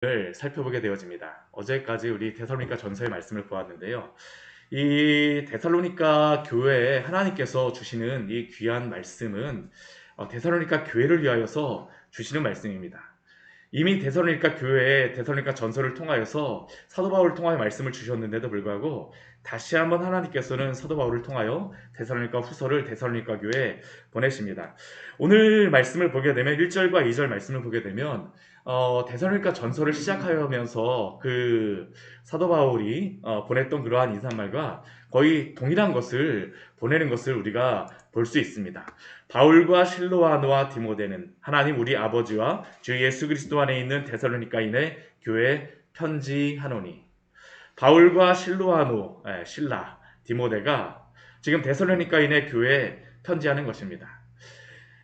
을 살펴보게 되어집니다. 어제까지 우리 데살로니가 전서의 말씀을 보았는데요. 이 데살로니가 교회에 하나님께서 주시는 이 귀한 말씀은 데살로니가 교회를 위하여서 주시는 말씀입니다. 이미 데살로니가 교회에 데살로니가 전서를 통하여서 사도 바울을 통하여 말씀을 주셨는데도 불구하고 다시 한번 하나님께서는 사도 바울을 통하여 데살로니가 후서를 데살로니가 교회에 보내십니다. 오늘 말씀을 보게 되면 1절과 2절 말씀을 보게 되면 데살로니가 전서를 시작하면서 그 사도 바울이 보냈던 그러한 인사말과 거의 동일한 것을 보내는 것을 우리가 볼 수 있습니다. 바울과 실로아노와 디모데는 하나님 우리 아버지와 주 예수 그리스도 안에 있는 데살로니가인의 교회에 편지하노니. 바울과 실로아노, 실라, 디모데가 지금 데살로니가인의 교회에 편지하는 것입니다.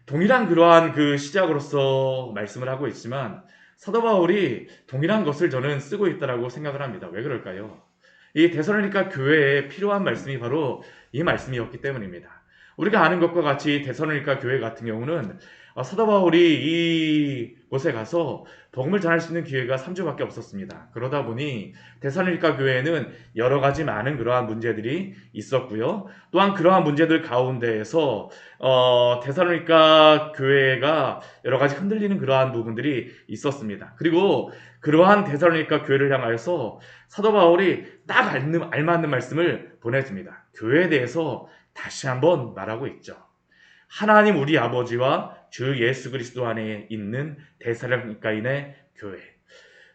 동일한 그러한 그 시작으로서 말씀을 하고 있지만 사도 바울이 동일한 것을 저는 쓰고 있다고 생각을 합니다. 왜 그럴까요? 이 데살로니가 교회에 필요한 말씀이 바로 이 말씀이었기 때문입니다. 우리가 아는 것과 같이 데살로니가 교회 같은 경우는 사도 바울이 이곳에 가서 복음을 전할 수 있는 기회가 3주밖에 없었습니다. 그러다 보니 데살로니가 교회에는 여러 가지 많은 그러한 문제들이 있었고요. 또한 그러한 문제들 가운데에서 데살로니가 교회가 여러 가지 흔들리는 그러한 부분들이 있었습니다. 그리고 그러한 데살로니가 교회를 향하여서 사도 바울이 딱 알맞는 말씀을 보내줍니다. 교회에 대해서 다시 한번 말하고 있죠. 하나님 우리 아버지와 주 예수 그리스도 안에 있는 데살로니가인의 교회.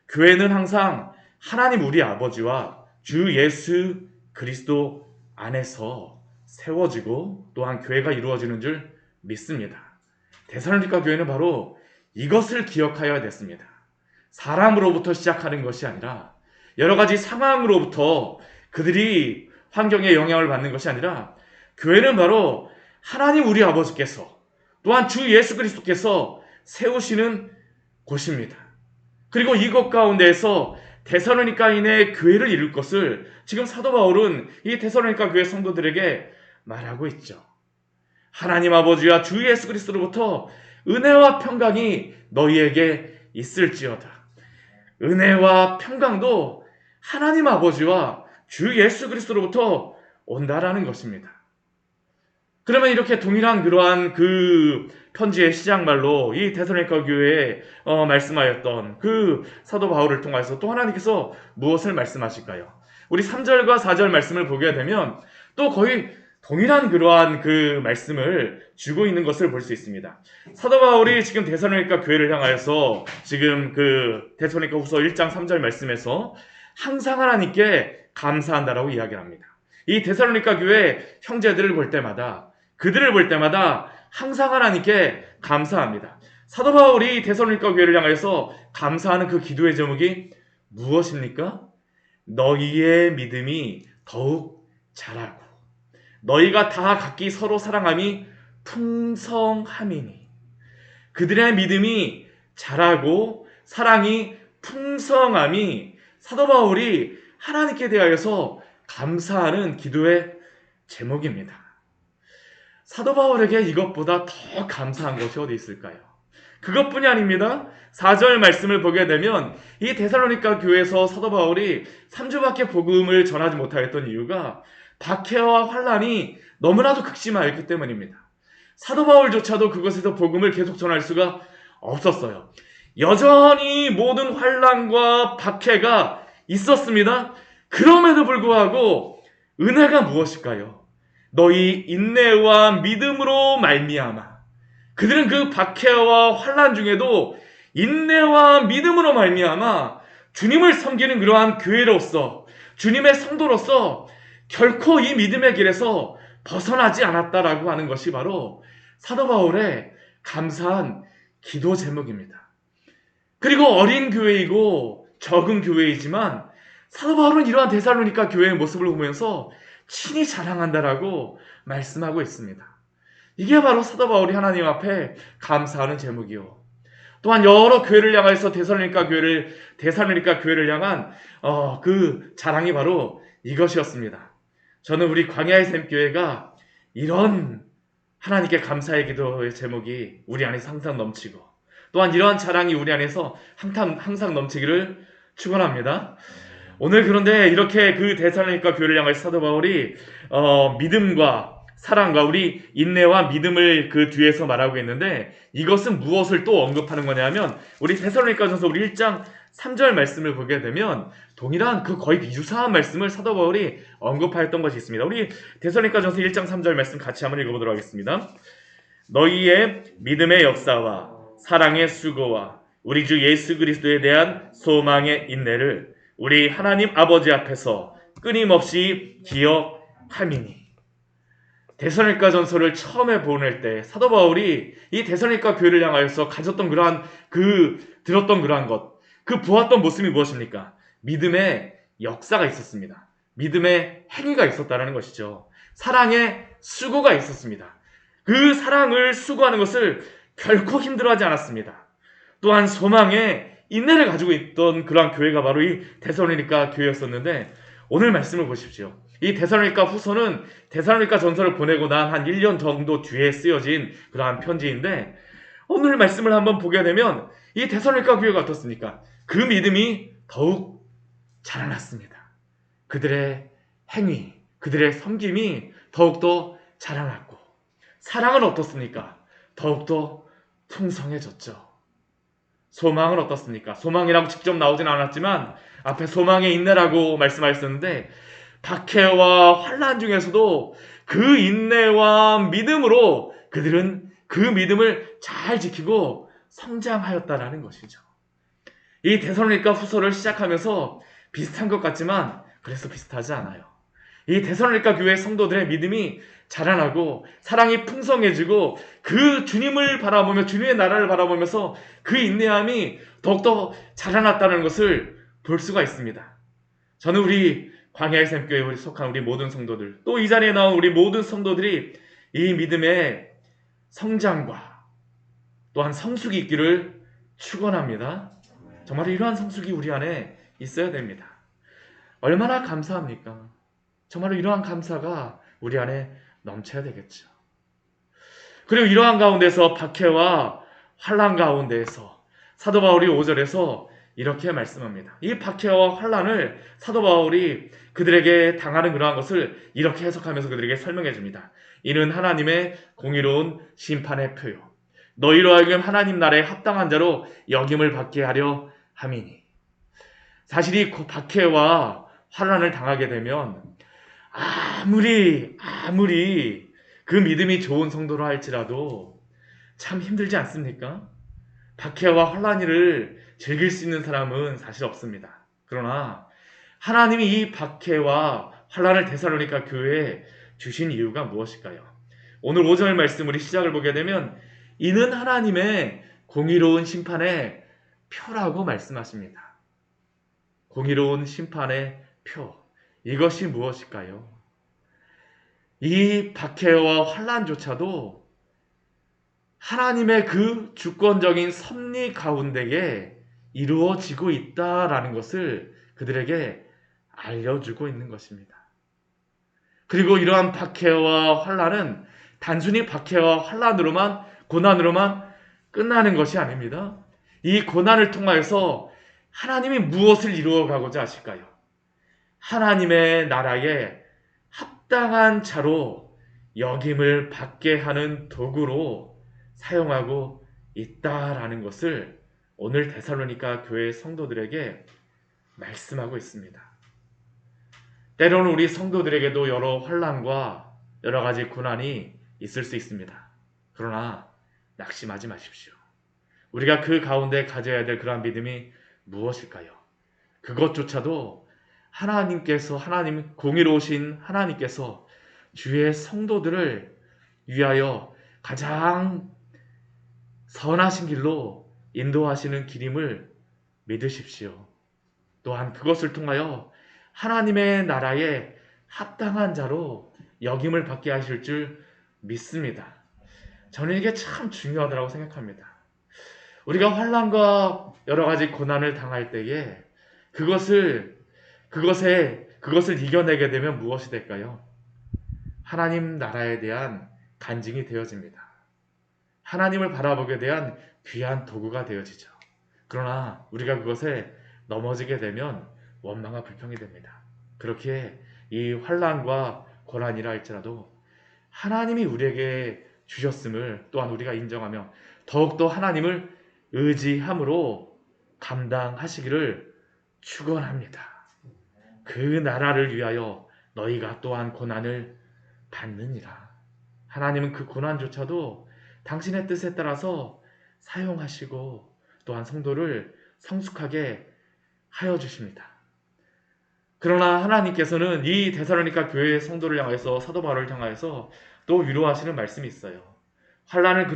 교회는 항상 하나님 우리 아버지와 주 예수 그리스도 안에서 세워지고 또한 교회가 이루어지는 줄 믿습니다. 데살로니가 교회는 바로 이것을 기억하여야 됐습니다. 사람으로부터 시작하는 것이 아니라 여러 가지 상황으로부터 그들이 환경에 영향을 받는 것이 아니라 교회는 바로 하나님 우리 아버지께서 또한 주 예수 그리스도께서 세우시는 곳입니다. 그리고 이것 가운데에서 데살로니가인의 교회를 이룰 것을 지금 사도 바울은 이 데살로니가 교회 성도들에게 말하고 있죠. 하나님 아버지와 주 예수 그리스도로부터 은혜와 평강이 너희에게 있을지어다. 은혜와 평강도 하나님 아버지와 주 예수 그리스도로부터 온다라는 것입니다. 그러면 이렇게 동일한 그러한 그 편지의 시작말로 이 데살로니가 교회에 말씀하였던 그 사도 바울을 통해서 또 하나님께서 무엇을 말씀하실까요? 우리 3절과 4절 말씀을 보게 되면 또 거의 동일한 그러한 그 말씀을 주고 있는 것을 볼 수 있습니다. 사도 바울이 지금 데살로니가 교회를 향하여서 지금 그 데살로니가 후서 1장 3절 말씀에서 항상 하나님께 감사한다라고 이야기를 합니다. 이 데살로니가 교회 형제들을 볼 때마다 그들을 볼 때마다 항상 하나님께 감사합니다. 사도 바울이 데살로니가 교회를 향해서 감사하는 그 기도의 제목이 무엇입니까? 너희의 믿음이 더욱 자라고 너희가 다 각기 서로 사랑함이 풍성함이니. 그들의 믿음이 자라고 사랑이 풍성함이 사도 바울이 하나님께 대하여서 감사하는 기도의 제목입니다. 사도 바울에게 이것보다 더 감사한 것이 어디 있을까요? 그것뿐이 아닙니다. 4절 말씀을 보게 되면 이 데살로니가 교회에서 사도 바울이 3주밖에 복음을 전하지 못하였던 이유가 박해와 환란이 너무나도 극심하였기 때문입니다. 사도 바울조차도 그것에서 복음을 계속 전할 수가 없었어요. 여전히 모든 환란과 박해가 있었습니다. 그럼에도 불구하고 은혜가 무엇일까요? 너희 인내와 믿음으로 말미암아. 그들은 그 박해와 환란 중에도 인내와 믿음으로 말미암아 주님을 섬기는 그러한 교회로서 주님의 성도로서 결코 이 믿음의 길에서 벗어나지 않았다라고 하는 것이 바로 사도 바울의 감사한 기도 제목입니다. 그리고 어린 교회이고 적은 교회이지만 사도 바울은 이러한 데살로니가 교회의 모습을 보면서 친히 자랑한다라고 말씀하고 있습니다. 이게 바로 사도 바울이 하나님 앞에 감사하는 제목이요. 또한 여러 교회를 향해서 데살로니가 교회를 향한 그 자랑이 바로 이것이었습니다. 저는 우리 광야의 샘교회가 이런 하나님께 감사의 기도의 제목이 우리 안에 항상 넘치고 또한 이러한 자랑이 우리 안에서 항상 넘치기를 축원합니다. 오늘 그런데 이렇게 그 데살로니가 교회를 향해 사도 바울이 믿음과 사랑과 우리 인내와 믿음을 그 뒤에서 말하고 있는데, 이것은 무엇을 또 언급하는 거냐면 우리 데살로니가전서 우리 1장 3절 말씀을 보게 되면 동일한 그 거의 유사한 말씀을 사도 바울이 언급하였던 것이 있습니다. 우리 데살로니가전서 1장 3절 말씀 같이 한번 읽어보도록 하겠습니다. 너희의 믿음의 역사와 사랑의 수고와 우리 주 예수 그리스도에 대한 소망의 인내를 우리 하나님 아버지 앞에서 끊임없이 기억함이니. 데살로니가 전서를 처음에 보낼 때 사도 바울이 이 데살로니가 교회를 향하여서 가졌던 들었던 그러한 것, 그 보았던 모습이 무엇입니까? 믿음의 역사가 있었습니다. 믿음의 행위가 있었다는 것이죠. 사랑의 수고가 있었습니다. 그 사랑을 수고하는 것을 결코 힘들어하지 않았습니다. 또한 소망의 인내를 가지고 있던 그러한 교회가 바로 이 데살로니가 교회였었는데, 오늘 말씀을 보십시오. 이 데살로니가 후서는 데살로니가 전서를 보내고 난 한 1년 정도 뒤에 쓰여진 그러한 편지인데, 오늘 말씀을 한번 보게 되면 이 데살로니가 교회가 어떻습니까? 그 믿음이 더욱 자라났습니다. 그들의 행위, 그들의 섬김이 더욱더 자라났고, 사랑은 어떻습니까? 더욱더 풍성해졌죠. 소망은 어떻습니까? 소망이라고 직접 나오진 않았지만 앞에 소망의 인내라고 말씀하셨는데, 박해와 환난 중에서도 그 인내와 믿음으로 그들은 그 믿음을 잘 지키고 성장하였다라는 것이죠. 이 데살로니가 후서를 시작하면서 비슷한 것 같지만 그래서 비슷하지 않아요. 이 데살로니가 교회 성도들의 믿음이 자라나고 사랑이 풍성해지고 그 주님을 바라보며 주님의 나라를 바라보면서 그 인내함이 더욱더 자라났다는 것을 볼 수가 있습니다. 저는 우리 광야의 샘교회에 속한 우리 모든 성도들, 또 이 자리에 나온 우리 모든 성도들이 이 믿음의 성장과 또한 성숙이 있기를 축원합니다. 정말 이러한 성숙이 우리 안에 있어야 됩니다. 얼마나 감사합니까? 정말로 이러한 감사가 우리 안에 넘쳐야 되겠죠. 그리고 이러한 가운데서 박해와 환난 가운데에서 사도 바울이 5절에서 이렇게 말씀합니다. 이 박해와 환난을 사도 바울이 그들에게 당하는 그러한 것을 이렇게 해석하면서 그들에게 설명해 줍니다. 이는 하나님의 공의로운 심판의 표요, 너희로 하여금 하나님 나라에 합당한 자로 여김을 받게 하려 함이니. 사실 이 박해와 환난을 당하게 되면 아무리 그 믿음이 좋은 성도로 할지라도 참 힘들지 않습니까? 박해와 환난을 즐길 수 있는 사람은 사실 없습니다. 그러나 하나님이 이 박해와 환난을 데살로니가 교회에 주신 이유가 무엇일까요? 오늘 5절 말씀 우리 시작을 보게 되면 이는 하나님의 공의로운 심판의 표라고 말씀하십니다. 공의로운 심판의 표. 이것이 무엇일까요? 이 박해와 환난조차도 하나님의 그 주권적인 섭리 가운데에 이루어지고 있다라는 것을 그들에게 알려주고 있는 것입니다. 그리고 이러한 박해와 환난은 단순히 박해와 환난으로만, 고난으로만 끝나는 것이 아닙니다. 이 고난을 통하여서 하나님이 무엇을 이루어가고자 하실까요? 하나님의 나라에 합당한 자로 여김을 받게 하는 도구로 사용하고 있다라는 것을 오늘 데살로니가 교회 성도들에게 말씀하고 있습니다. 때로는 우리 성도들에게도 여러 환난과 여러 가지 고난이 있을 수 있습니다. 그러나 낙심하지 마십시오. 우리가 그 가운데 가져야 될 그러한 믿음이 무엇일까요? 그것조차도 하나님 공의로우신 하나님께서 주의 성도들을 위하여 가장 선하신 길로 인도하시는 길임을 믿으십시오. 또한 그것을 통하여 하나님의 나라에 합당한 자로 여김을 받게 하실 줄 믿습니다. 저는 이게 참 중요하다고 생각합니다. 우리가 환난과 여러 가지 고난을 당할 때에 그것을 이겨내게 되면 무엇이 될까요? 하나님 나라에 대한 간증이 되어집니다. 하나님을 바라보게 대한 귀한 도구가 되어지죠. 그러나 우리가 그것에 넘어지게 되면 원망과 불평이 됩니다. 그렇게 이 환난과 고난이라 할지라도 하나님이 우리에게 주셨음을 또한 우리가 인정하며 더욱더 하나님을 의지함으로 감당하시기를 축원합니다. 그 나라를 위하여 너희가 또한 고난을 받느니라. 하나님은 그 고난조차도 당신의 뜻에 따라서 사용하시고 또한 성도를 성숙하게 하여 주십니다. 그러나 하나님께서는 이 데살로니가 교회의 성도를 향해서 사도 바울을 향하여서 또 위로하시는 말씀이 있어요. 환난을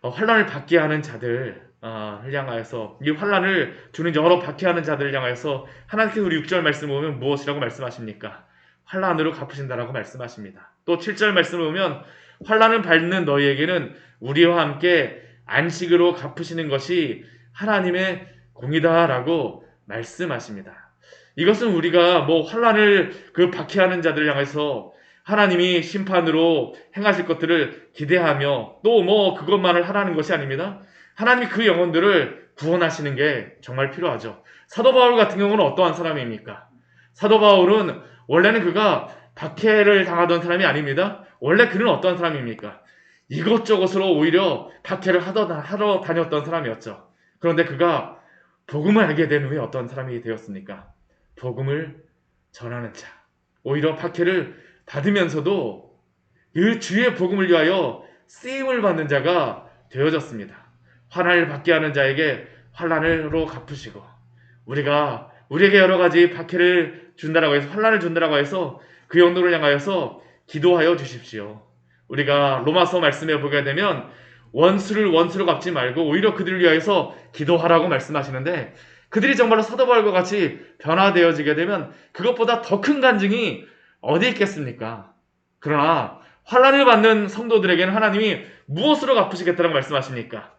환난을 받게 하는 자들을 향하여서 이 환난을 주는 여러 박해하는 자들을 향하여서 하나님께서 우리 6절 말씀을 보면 무엇이라고 말씀하십니까? 환난으로 갚으신다라고 말씀하십니다. 또 7절 말씀을 보면 환난을 받는 너희에게는 우리와 함께 안식으로 갚으시는 것이 하나님의 공이다라고 말씀하십니다. 이것은 우리가 환난을 박해하는 자들을 향해서 하나님이 심판으로 행하실 것들을 기대하며 또 그것만을 하라는 것이 아닙니다. 하나님이 그 영혼들을 구원하시는 게 정말 필요하죠. 사도 바울 같은 경우는 어떠한 사람입니까? 사도 바울은 원래는 그가 박해를 당하던 사람이 아닙니다. 원래 그는 어떤 사람입니까? 이것저것으로 오히려 박해를 하러 다녔던 사람이었죠. 그런데 그가 복음을 알게 된 후에 어떤 사람이 되었습니까? 복음을 전하는 자. 오히려 박해를 받으면서도 그 주의 복음을 위하여 쓰임을 받는 자가 되어졌습니다. 환난을 받게 하는 자에게 환난으로 갚으시고 우리에게 여러 가지 박해를 준다라고 해서 환난을 준다라고 해서 그 영도를 향하여서 기도하여 주십시오. 우리가 로마서 말씀에 보게 되면 원수를 원수로 갚지 말고 오히려 그들을 위하여서 기도하라고 말씀하시는데 그들이 정말로 사도 바울과 같이 변화되어지게 되면 그것보다 더 큰 간증이 어디 있겠습니까? 그러나 환난을 받는 성도들에게는 하나님이 무엇으로 갚으시겠다라고 말씀하십니까?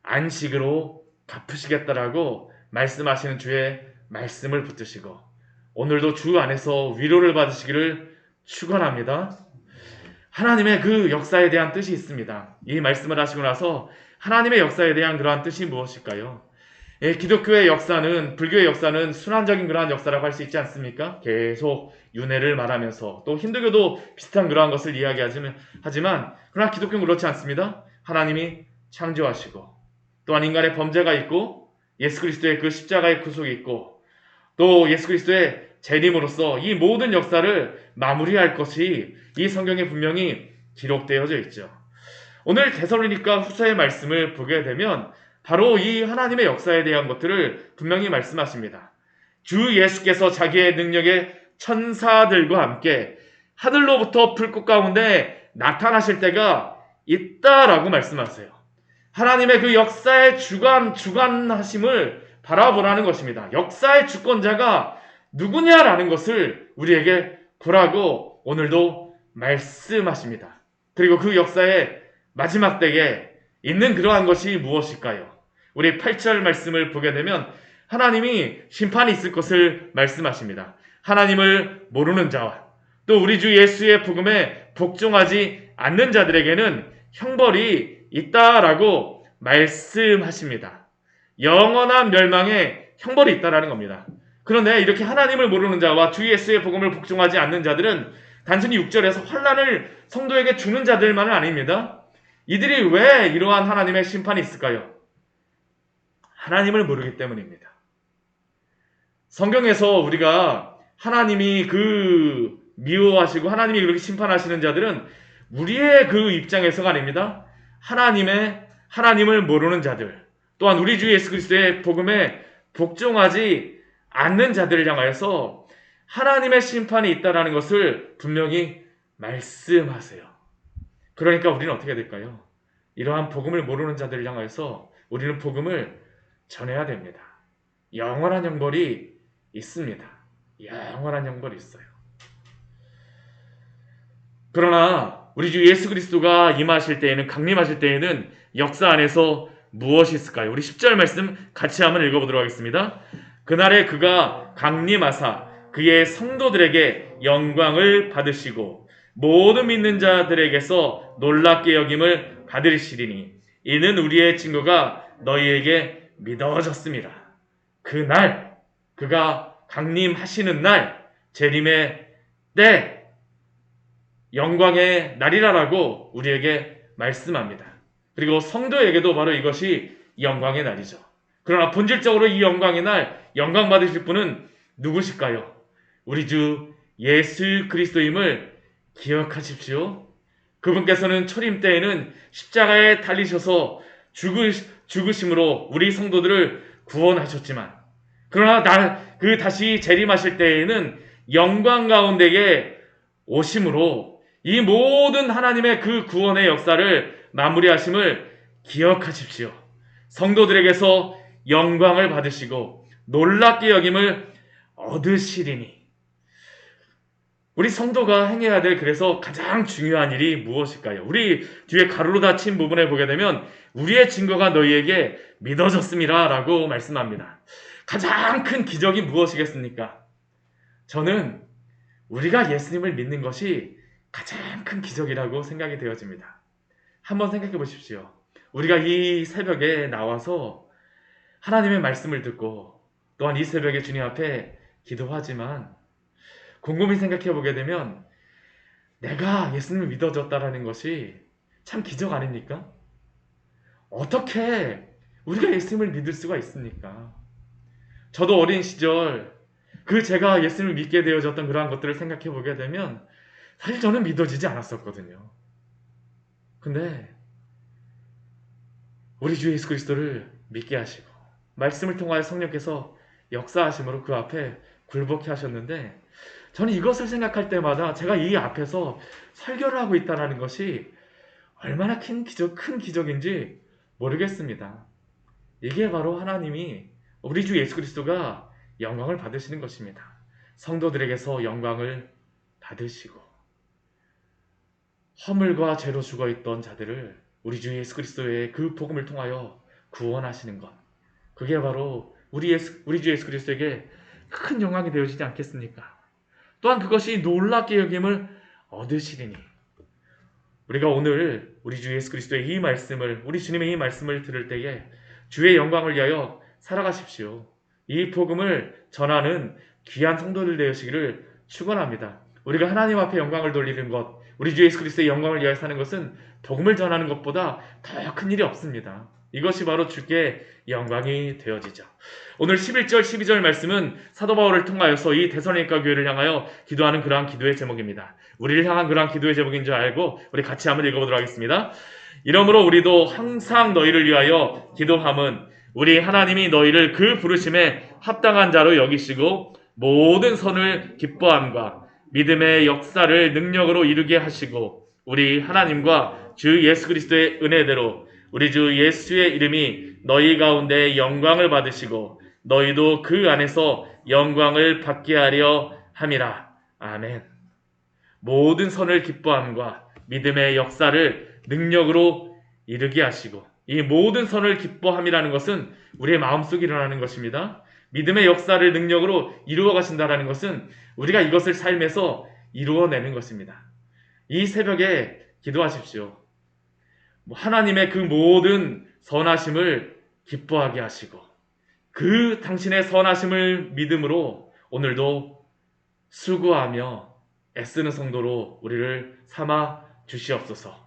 안식으로 갚으시겠다라고 말씀하시는 주의 말씀을 붙드시고 오늘도 주 안에서 위로를 받으시기를 축원합니다. 하나님의 그 역사에 대한 뜻이 있습니다. 이 말씀을 하시고 나서 하나님의 역사에 대한 그러한 뜻이 무엇일까요? 기독교의 역사는 불교의 역사는 순환적인 그러한 역사라고 할 수 있지 않습니까? 계속 윤회를 말하면서 또 힌두교도 비슷한 그러한 것을 이야기하지만 그러나 기독교는 그렇지 않습니다. 하나님이 창조하시고 또한 인간의 범죄가 있고 예수 그리스도의 그 십자가의 구속이 있고 또 예수 그리스도의 재림으로써 이 모든 역사를 마무리할 것이 이 성경에 분명히 기록되어져 있죠. 오늘 데살로니가 후서의 말씀을 보게 되면 바로 이 하나님의 역사에 대한 것들을 분명히 말씀하십니다. 주 예수께서 자기의 능력의 천사들과 함께 하늘로부터 불꽃 가운데 나타나실 때가 있다라고 말씀하세요. 하나님의 그 역사의 주관하심을 바라보라는 것입니다. 역사의 주권자가 누구냐라는 것을 우리에게 보라고 오늘도 말씀하십니다. 그리고 그 역사의 마지막 때에 있는 그러한 것이 무엇일까요? 우리 8절 말씀을 보게 되면 하나님이 심판이 있을 것을 말씀하십니다. 하나님을 모르는 자와 또 우리 주 예수의 복음에 복종하지 않는 자들에게는 형벌이 있다라고 말씀하십니다. 영원한 멸망에 형벌이 있다라는 겁니다. 그런데 이렇게 하나님을 모르는 자와 주 예수의 복음을 복종하지 않는 자들은 단순히 6절에서 환난을 성도에게 주는 자들만은 아닙니다. 이들이 왜 이러한 하나님의 심판이 있을까요? 하나님을 모르기 때문입니다. 성경에서 우리가 하나님이 미워하시고 하나님이 그렇게 심판하시는 자들은 우리의 그 입장에서가 아닙니다. 하나님을 모르는 자들 또한 우리 주 예수 그리스도의 복음에 복종하지 않는 자들을 향하여서 하나님의 심판이 있다는 것을 분명히 말씀하세요. 그러니까 우리는 어떻게 될까요? 이러한 복음을 모르는 자들을 향하여서 우리는 복음을 전해야 됩니다. 영원한 형벌이 있습니다. 영원한 형벌이 있어요. 그러나 우리 주 예수 그리스도가 임하실 때에는 강림하실 때에는 역사 안에서 무엇이 있을까요? 우리 10절 말씀 같이 한번 읽어보도록 하겠습니다. 그날에 그가 강림하사 그의 성도들에게 영광을 받으시고 모든 믿는 자들에게서 놀랍게 여김을 받으시리니 이는 우리의 증거가 너희에게 믿어졌습니다. 그날, 그가 강림하시는 날, 재림의 때, 영광의 날이라라고 우리에게 말씀합니다. 그리고 성도에게도 바로 이것이 영광의 날이죠. 그러나 본질적으로 이 영광의 날, 영광 받으실 분은 누구실까요? 우리 주 예수 그리스도임을 기억하십시오. 그분께서는 초림 때에는 십자가에 달리셔서 죽으심으로 우리 성도들을 구원하셨지만, 그러나 다시 재림하실 때에는 영광 가운데에 오심으로 이 모든 하나님의 그 구원의 역사를 마무리하심을 기억하십시오. 성도들에게서 영광을 받으시고 놀랍게 여김을 얻으시리니. 우리 성도가 행해야 될 그래서 가장 중요한 일이 무엇일까요? 우리 뒤에 가로로 닫힌 부분에 보게 되면 우리의 증거가 너희에게 믿어졌습니다 라고 말씀합니다. 가장 큰 기적이 무엇이겠습니까? 저는 우리가 예수님을 믿는 것이 가장 큰 기적이라고 생각이 되어집니다. 한번 생각해 보십시오. 우리가 이 새벽에 나와서 하나님의 말씀을 듣고 또한 이 새벽에 주님 앞에 기도하지만 곰곰이 생각해 보게 되면 내가 예수님을 믿어졌다라는 것이 참 기적 아닙니까? 어떻게 우리가 예수님을 믿을 수가 있습니까? 저도 어린 시절 제가 예수님을 믿게 되어졌던 그러한 것들을 생각해 보게 되면 사실 저는 믿어지지 않았었거든요. 근데 우리 주 예수 그리스도를 믿게 하시고 말씀을 통하여 성령께서 역사하심으로 그 앞에 굴복해 하셨는데, 저는 이것을 생각할 때마다 제가 이 앞에서 설교를 하고 있다는 것이 얼마나 큰 기적인지 모르겠습니다. 이게 바로 하나님이 우리 주 예수 그리스도가 영광을 받으시는 것입니다. 성도들에게서 영광을 받으시고 허물과 죄로 죽어있던 자들을 우리 주 예수 그리스도의 그 복음을 통하여 구원하시는 것, 그게 바로 우리 주 예수 그리스도에게 큰 영광이 되어지지 않겠습니까? 또한 그것이 놀랍게 여김을 얻으시리니. 우리가 오늘 우리 주 예수 그리스도의 이 말씀을, 우리 주님의 이 말씀을 들을 때에 주의 영광을 위하여 살아가십시오. 이 복음을 전하는 귀한 성도들 되시기를 축원합니다. 우리가 하나님 앞에 영광을 돌리는 것, 우리 주 예수 그리스도의 영광을 위하여 사는 것은 복음을 전하는 것보다 더 큰 일이 없습니다. 이것이 바로 주께 영광이 되어지죠. 오늘 11절 12절 말씀은 사도 바울을 통하여서 이 데살로니가 교회를 향하여 기도하는 그러한 기도의 제목입니다. 우리를 향한 그러한 기도의 제목인 줄 알고 우리 같이 한번 읽어보도록 하겠습니다. 이러므로 우리도 항상 너희를 위하여 기도함은 우리 하나님이 너희를 그 부르심에 합당한 자로 여기시고 모든 선을 기뻐함과 믿음의 역사를 능력으로 이루게 하시고 우리 하나님과 주 예수 그리스도의 은혜대로 우리 주 예수의 이름이 너희 가운데 영광을 받으시고 너희도 그 안에서 영광을 받게 하려 함이라. 아멘. 모든 선을 기뻐함과 믿음의 역사를 능력으로 이루게 하시고, 이 모든 선을 기뻐함이라는 것은 우리의 마음속에 일어나는 것입니다. 믿음의 역사를 능력으로 이루어 가신다는 것은 우리가 이것을 삶에서 이루어내는 것입니다. 이 새벽에 기도하십시오. 하나님의 그 모든 선하심을 기뻐하게 하시고 그 당신의 선하심을 믿음으로 오늘도 수고하며 애쓰는 성도로 우리를 삼아 주시옵소서.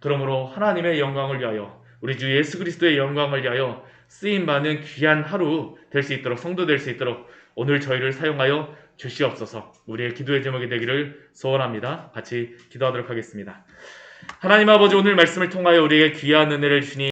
그러므로 하나님의 영광을 위하여, 우리 주 예수 그리스도의 영광을 위하여 쓰임받는 귀한 하루 될 수 있도록, 성도 될 수 있도록 오늘 저희를 사용하여 주시옵소서. 우리의 기도의 제목이 되기를 소원합니다. 같이 기도하도록 하겠습니다. 하나님 아버지, 오늘 말씀을 통하여 우리에게 귀한 은혜를 주니